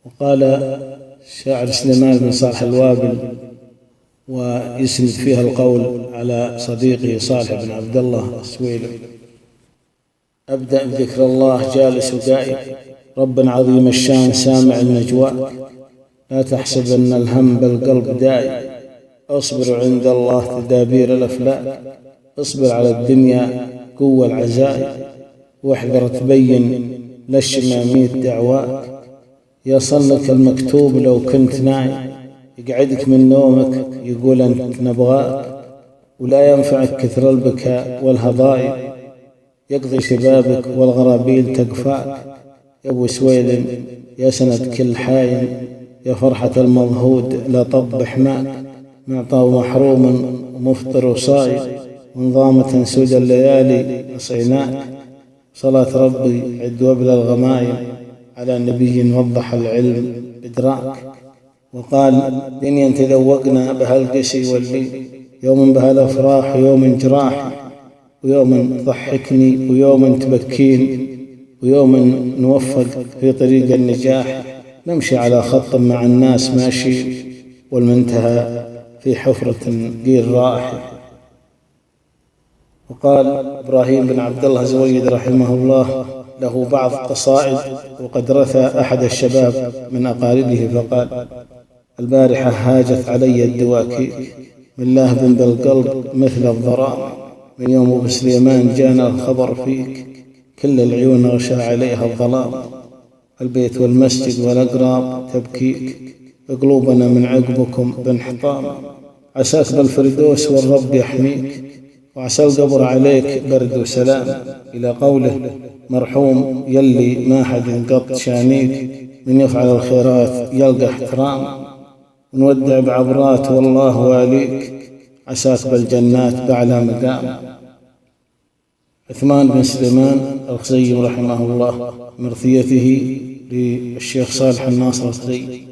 وقال الشاعر سليمان بن صالح الوابل ويسند فيها القول على صديقه صالح بن عبد الله السويلم: أبدأ بذكر الله جالس دائم، رب عظيم الشان سامع النجوى، لا تحسب أن الهم بالقلب دائم، أصبر عند الله تدابير الأفلاك، اصبر على الدنيا قوة العزائم، واحذر تبين للشماميت دعواك، يصلك المكتوب لو كنت نايم، يقعدك من نومك يقول أنت نبغاك، ولا ينفعك كثر البكاء والهضائم، يقضي شبابك والغرابيل تقفاك، يا ابو سويد يا سند كل حايم، يا فرحة المضهود لا تضح ماك، معطى ومحروم ومفطر وصايم، ونظامة سود الليالي نصيناك، صلاة ربي عد وبل الغمايم، على نبي وضح العلم إدراك. وقال: دنيا تذوقنا بها القسي واللي، يوم بها الأفراح ويوم جراح، ويوم تضحكني ويوم تبكين، ويوم نوفق في طريق النجاح، نمشي على خط مع الناس ماشي، والمنتهى في حفرة قيل راح. وقال إبراهيم بن عبد الله زويد رحمه الله له بعض قصائد، وقد رثى أحد الشباب من أقاربه فقال: البارحة هاجت علي الدواكيك، من لهب بالقلب مثل الضرام، من يوم أبو سليمان جانا الخبر فيك، كل العيون غشى عليها الظلام، البيت والمسجد والأقراب تبكيك، قلوبنا من عقبكم بانحطام، عساك بالفردوس والرب يحميك، وعسى القبر عليك برد وسلام، إلى قوله: مرحوم يلي ما حد قط شانيك، من يفعل الخيرات يلقى احترام، ونودع بعبرات والله واليك، عساك بالجنات بأعلى مقام. عثمان بن سليمان الخزيم رحمه الله مرثيته للشيخ صالح الناصر الخزيم: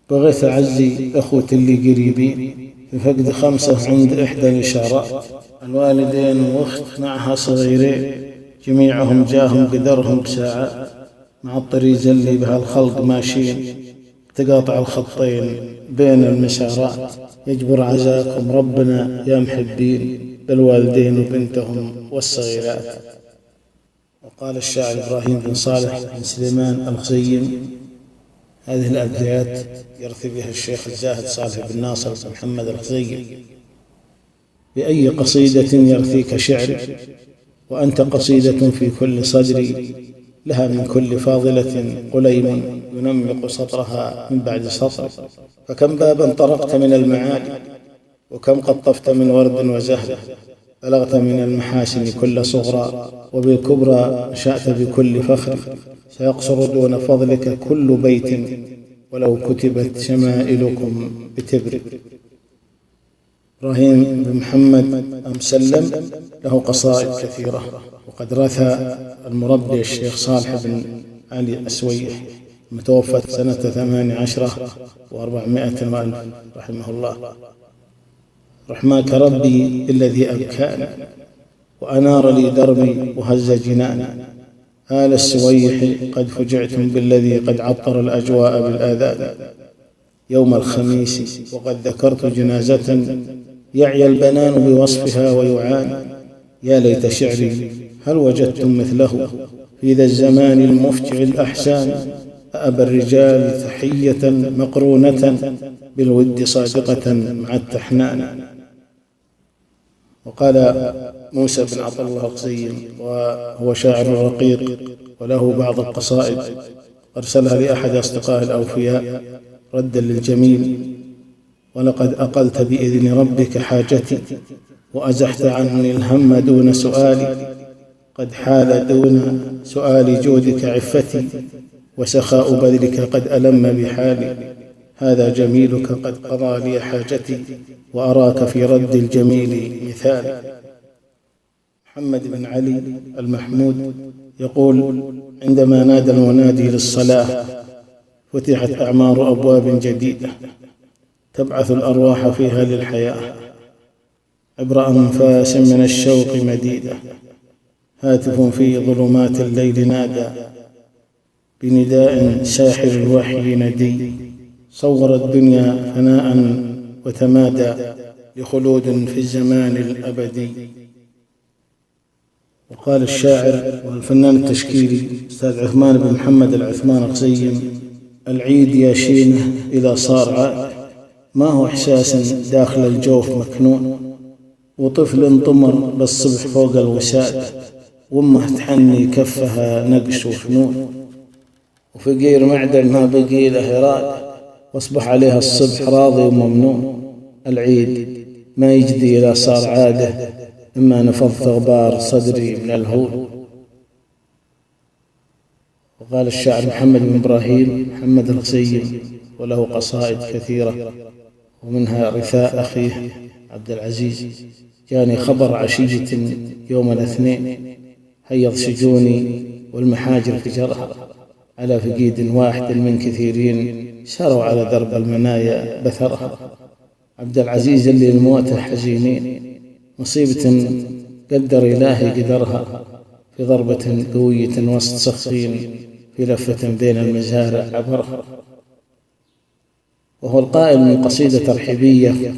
بغيت أعزي أخوتي اللي قريبين، في فقد 5 عند إحدى الإشارات، الوالدين وأخت معها صغيرين، جميعهم جاهم قدرهم بساعات، مع الطريق اللي بها الخلق ماشيين، تقاطع الخطين بين المسارات، يجبر عزاكم ربنا يا محبين، بالوالدين وبنتهم والصغيرات. وقال الشاعر إبراهيم بن صالح بن سليمان الخزيم: هذه الأبيات يرثي بها الشيخ الزاهد صالح بن ناصر بن محمد الخزيم: بأي قصيدة يرثيك شعري، وأنت قصيدة في كل صدري، لها من كل فاضلة قليم ينمق سطرها من بعد سطر، فكم بابا طرقت من المعالي، وكم قطفت من ورد وزهر، بلغت من المحاسن كل صغرى، وبالكبرى نشأت بكل فخر، سيقصر دون فضلك كل بيت، ولو كتبت شمائلكم بتبر. إبراهيم بن محمد مسلم له قصائد كثيرة، وقد رثى المربي الشيخ صالح بن علي السويح المتوفى سنة 18 و400 رحمه الله: رحماك ربي الذي أبكاني، وأنار لي دربي وهز جناني، آل السويح قد فجعتم بالذي قد عطر الأجواء بالآذان، يوم الخميس وقد ذكرت جنازة، يعيا البنان بوصفها ويعاني، يا ليت شعري هل وجدتم مثله، في ذا الزمان المفجع الأحسان، أبى الرجال تحية مقرونة بالود صادقة مع التحنان. وقال موسى بن عطا الله الخزيم وهو شاعر رقيق وله بعض القصائد أرسلها لأحد أصدقائه الأوفياء ردا للجميل: ولقد أقلت بإذن ربك حاجتي، وأزحت عني الهم دون سؤالي، قد حال دون سؤال جودك عفتي، وسخاء بذلك قد ألم بحالي، هذا جميلك قد قضى لي حاجتي، وأراك في رد الجميل مثال. محمد بن علي المحمود يقول: عندما نادى المنادي للصلاة فتحت أعمار أبواب جديدة، تبعث الأرواح فيها للحياة، عبر أنفاس من الشوق مديدة، هاتف في ظلمات الليل نادى، بنداء ساحر الوحي ندي، صور الدنيا فناء وتمادى لخلود في الزمان الأبدي. وقال الشاعر والفنان التشكيلي أستاذ عثمان بن محمد العثمان القزيم: العيد يا شيمة إذا صار عاد، ما هو إحساس داخل الجوف مكنون، وطفل طمر بالصبح فوق الوساد، وامه تحني كفها نقش وفنون، وفقير معدن ما بقي له إراد، واصبح عليها الصبح راضي وممنون. العيد ما يجدي إذا صار عاده، إما نفضت غبار صدري من الهول. وقال الشاعر محمد بن إبراهيم محمد القزيم وله قصائد كثيرة، ومنها رثاء أخيه عبد العزيز: جاني خبر عشية يوم الاثنين، هيض سجوني والمحاجر فجرها، على فقيد واحد من كثيرين ساروا على درب المنايا بثرها. عبد العزيز اللي الموت حزينين، مصيبة قدر إلهي قدرها، في ضربة قوية وسط سخين، في لفة بين المزارع عبرها. وهو القائل من قصيدة ترحيبية: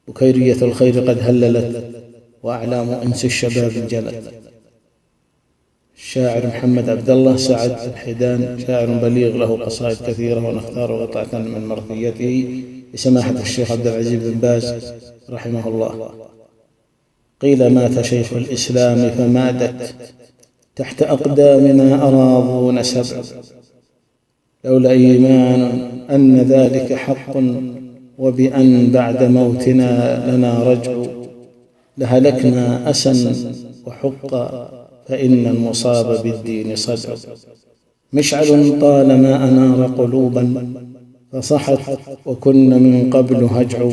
بكيرية الخير قد هللت، وأعلام أنس الشباب انجلت. الشاعر محمد عبد الله سعد الحيدان شاعر بليغ له قصائد كثيرة، ونختار قطعة من مرثيته لسماحة الشيخ عبد العزيز بن باز رحمه الله: قيل مات شيخ الإسلام فمادت، تحت أقدامنا أراضون سبع، لولا إيمان أن ذلك حق، وبأن بعد موتنا لنا رجع، لهلكنا أسا وحقا، فإن المصاب بالدين صدع. مشعل طالما أنار قلوبا فصحت، وكن من قبل هجع،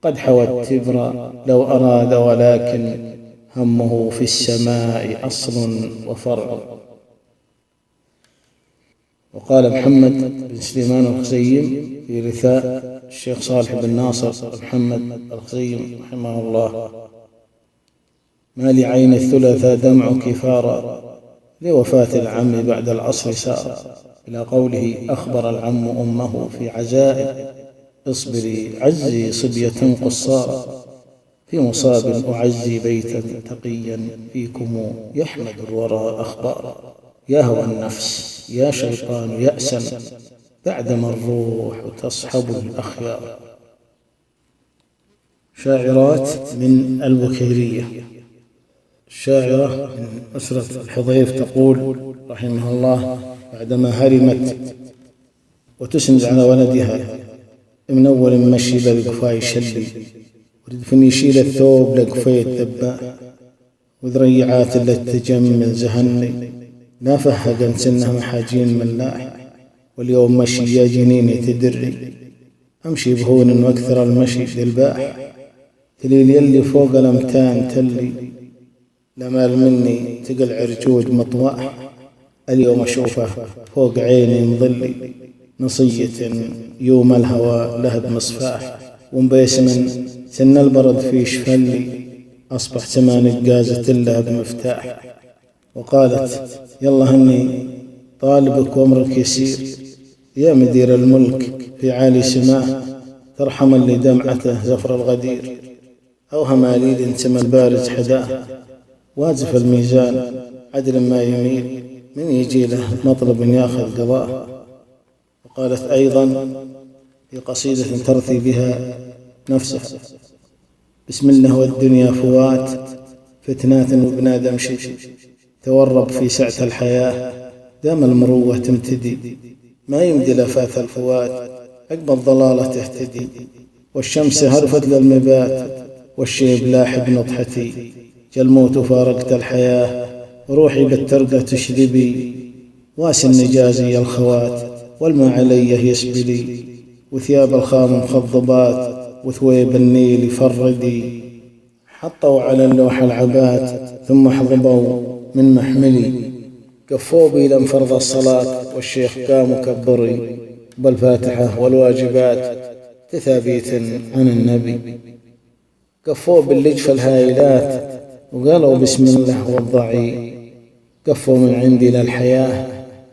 قد حوى التبر لو أراد، ولكن همه في السماء أصل وفرع. وقال محمد بن سليمان القزيم في رثاء الشيخ صالح بن ناصر محمد القزيم رحمه الله: ما لعين الثلاثاء دمع كفارا، لوفاة العم بعد العصر سار، إلى قوله: أخبر العم أمه في عزائه، اصبري عزي صبية قصارا، في مصاب أعزي بيتا تقيا، فيكم يحمد الورى أخبارا، يا هوى النفس يا شيطان يأسا، بعدما الروح تصحب الأخيار. شاعرات من البكيرية. الشاعرة من أسرة الحضيف تقول رحمه الله بعدما هرمت وتسند على ولدها: من أول مشي بالقفاي شلي، ردفني يشيل الثوب لقفي الدباء، وذريعات اللي تجمل زهني، لا فهقا سنها محاجين ملاح، واليوم مشي يا جنيني تدري، أمشي بهون واكثر المشي للباح، تليل يلي فوق الأمتان تلي، لمال مني تقل عرجود مطواه، اليوم أشوفه فوق عيني مظلي، نصية يوم الهوى لهب مصفاح، ومبيس من سن البرد في شفلي، أصبح سمان قازة اللهب مفتاح. وقالت: يلا هني طالبك وامرك يسير، يا مدير الملك في عالي سماه، ترحم اللي دمعته زفر الغدير، أو هماليل سما البارز حداه، واجف الميزان عدل ما يميل، من يجي له مطلب ياخذ قضاه. وقالت أيضا في قصيدة ترثي بها نفسها: بسم الله والدنيا فوات، فتنات وبنادم شي، تورب في سعة الحياة، دام المروة تمتدي، ما يمدي لفاث الفوات، عقب الضلالة تهتدي، والشمس هرفت للمبات، والشيب لاح بنضحتي، جالموت فارقت الحياة، وروحي بالترقة تشذبي، واس النجازي الخوات، والما عليه يسبلي، وثياب الخام مخضبات، وثويب النيل فردي، حطوا على اللوح العبات، ثم حضبوا من محملي، كفوا بي لم فرض الصلاة، والشيخ قام كبري، بالفاتحة والواجبات، تثابيت عن النبي، كفوا باللجف الهائلات، وقالوا بسم الله والضعي، كفوا من عندي للحياة،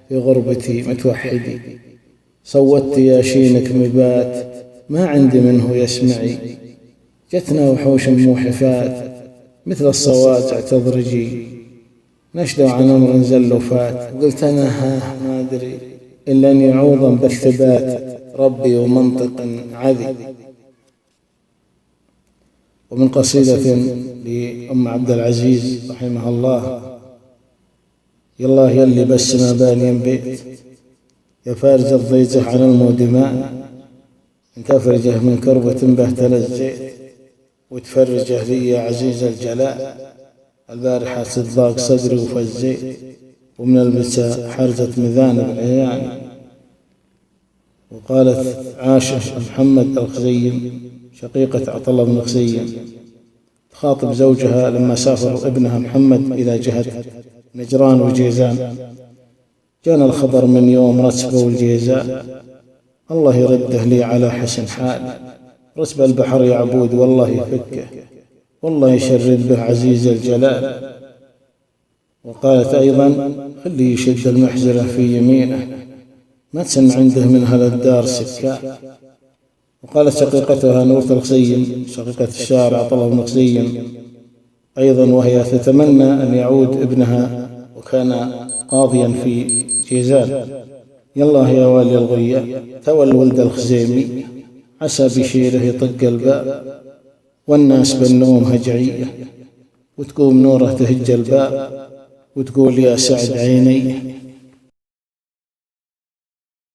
في غربتي متوحدي، صوتت يا شينك مبات ما عندي منه يسمعي، جتنا وحوش موحفات مثل الصواجع تضرجي، نشدوا عن أمر زل فات، قلت أنا ما أدري إلا أني عوضا بالثبات ربي ومنطق عذي. ومن قصيدة لأم عبد العزيز رحمها الله: يالله يلي بس ما بانين بيت، يا فارج الضيجة على المودماء، انت افرجه من كربة به تلجيت، وتفرجه لي يا عزيز الجلاء، البارحة صداق صدري وفزيت، ومن البكاء حرجت مذانب عياني. وقالت عاشة محمد الخزيم شقيقة عطلة بن خزيم تخاطب زوجها لما سافر ابنها محمد إلى جهة نجران وجيزان: جانا الخبر من يوم رتبة والجيزاء، الله يرده لي على حسن حال، رتب البحر يعبود والله يفكه، والله يشرد به عزيز الجلال. وقالت أيضا: خلي يشد المحزرة في يمينه، ما تسمع عنده من أهل الدار سكاء. وقالت شقيقتها نورة الخزيم شقيقة الشاعر عطلة بن خزيم أيضا وهي تتمنى أن يعود ابنها وكان قاضيا في جيزان: يالله يا والي الغية تول ولد الخزيمي، عسى بشيره يطق الباب، والناس بالنوم هجعية، وتقوم نوره تهج الباب، وتقول يا سعد عيني